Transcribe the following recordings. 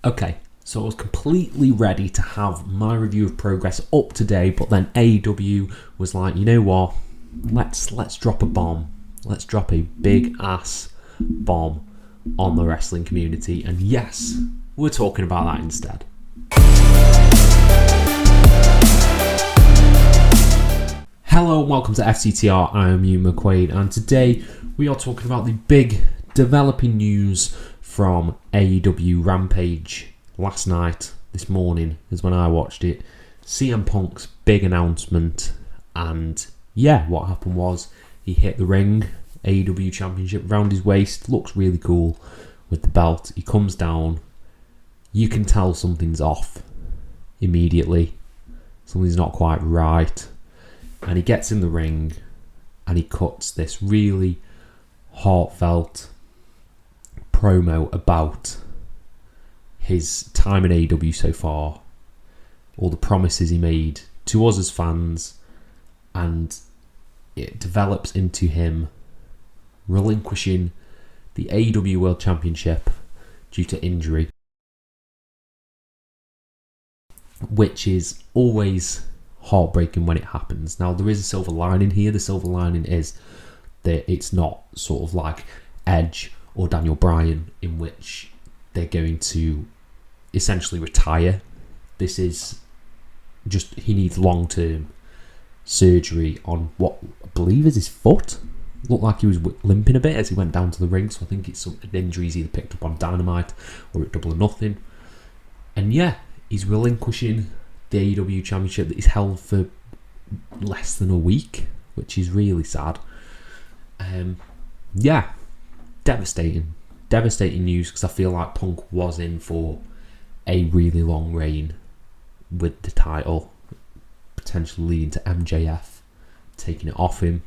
Okay, so I was completely ready to have my review of Progress up today, but then AEW was like, you know what? Let's drop a bomb. Let's drop a big ass bomb on the wrestling community, and yes, we're talking about that instead. Hello and welcome to FCTR. I am Hugh McQuaid, and today we are talking about the big developing news from AEW Rampage last night. This morning is when I watched it. CM Punk's big announcement, and yeah, what happened was he hit the ring, AEW Championship round his waist, looks really cool with the belt. He comes down, you can tell something's off immediately, something's not quite right, and he gets in the ring and he cuts this really heartfelt promo about his time in AEW so far, all the promises he made to us as fans, and it develops into him relinquishing the AEW World Championship due to injury, which is always heartbreaking when it happens. Now, there is a silver lining here. The silver lining is that it's not sort of like Edge or Daniel Bryan, in which they're going to essentially retire. This is just, he needs long-term surgery on what I believe is his foot. Looked like he was limping a bit as he went down to the ring, so I think it's some injuries either picked up on Dynamite or at Double or Nothing. And yeah, he's relinquishing the AEW Championship that he's held for less than a week, which is really sad. Yeah, devastating news, because I feel like Punk was in for a really long reign with the title, potentially leading to MJF taking it off him.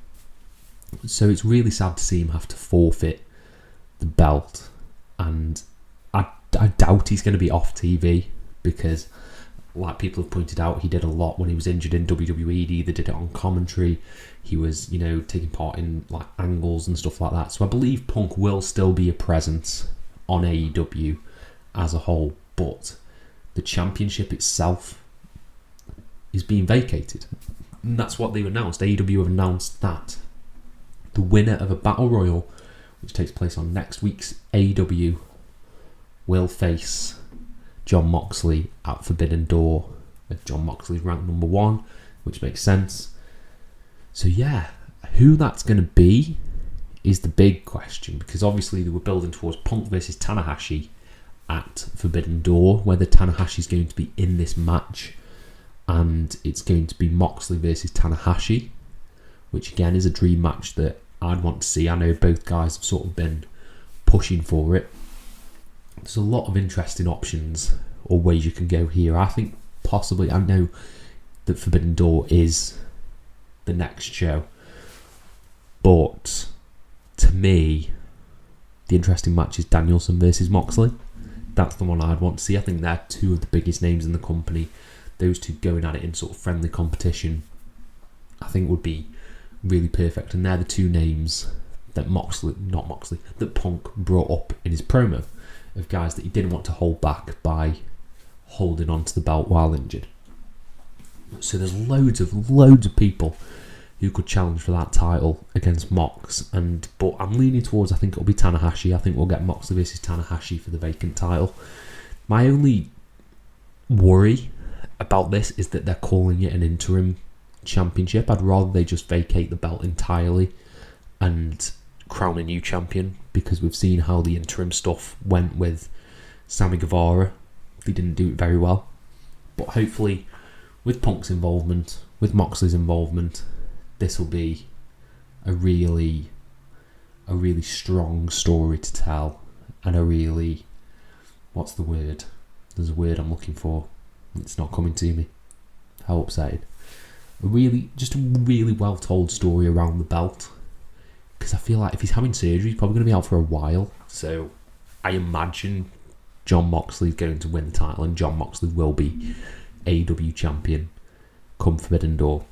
So it's really sad to see him have to forfeit the belt, and I doubt he's going to be off TV, because like people have pointed out, he did a lot when he was injured in WWE. He either did it on commentary, he was, taking part in like angles and stuff like that. So I believe Punk will still be a presence on AEW as a whole, but the championship itself is being vacated. And that's what they've announced. AEW have announced that the winner of a battle royal, which takes place on next week's AEW, will face Jon Moxley at Forbidden Door. Jon Moxley's ranked number 1, which makes sense. So yeah, who that's going to be is the big question, because obviously they were building towards Punk versus Tanahashi at Forbidden Door, whether Tanahashi's going to be in this match, and it's going to be Moxley versus Tanahashi, which again is a dream match that I'd want to see. I know both guys have sort of been pushing for it. There's a lot of interesting options or ways you can go here. I think possibly, I know that Forbidden Door is the next show, but to me, the interesting match is Danielson versus Moxley. That's the one I'd want to see. I think they're two of the biggest names in the company. Those two going at it in sort of friendly competition, I think would be really perfect. And they're the two names that that Punk brought up in his promo, of guys that he didn't want to hold back by holding on to the belt while injured. So there's loads of people who could challenge for that title against Mox, but I'm leaning towards, I think it'll be Tanahashi. I think we'll get Moxley versus Tanahashi for the vacant title. My only worry about this is that they're calling it an interim championship. I'd rather they just vacate the belt entirely and crown a new champion, because we've seen how the interim stuff went with Sammy Guevara. They didn't do it very well, but hopefully with Punk's involvement, with Moxley's involvement, this will be a really strong story to tell, and a really, what's the word? There's a word I'm looking for. It's not coming to me. How upsetting. A really well told story around the belt, because I feel like if he's having surgery, he's probably going to be out for a while. So I imagine Jon Moxley is going to win the title, and Jon Moxley will be AEW champion come Forbidden Door,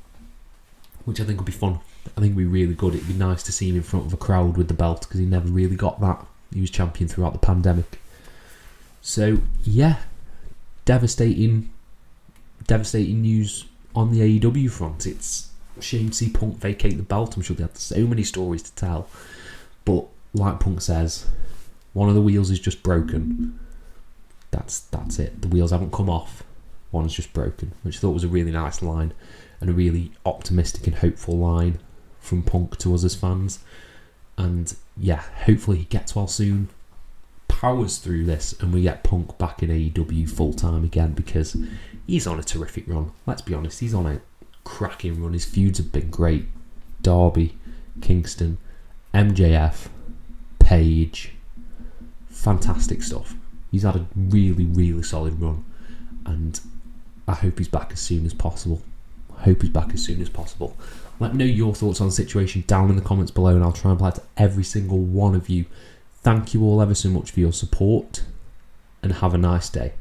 which I think would be fun. I think it would be really good. It'd be nice to see him in front of a crowd with the belt, because he never really got that. He was champion throughout the pandemic. So yeah, devastating news on the AEW front. It's a shame to see Punk vacate the belt. I'm sure they had so many stories to tell, but like Punk says, one of the wheels is just broken. That's it. The wheels haven't come off. One's just broken, which I thought was a really nice line and a really optimistic and hopeful line from Punk to us as fans. And yeah, hopefully he gets well soon, powers through this, and we get Punk back in AEW full time again, because he's on a terrific run. Let's be honest, he's on a cracking run. His feuds have been great. Darby, Kingston, MJF, Page, fantastic stuff. He's had a really, really solid run, and I hope he's back as soon as possible. Let me know your thoughts on the situation down in the comments below, and I'll try and reply to every single one of you. Thank you all ever so much for your support, and have a nice day.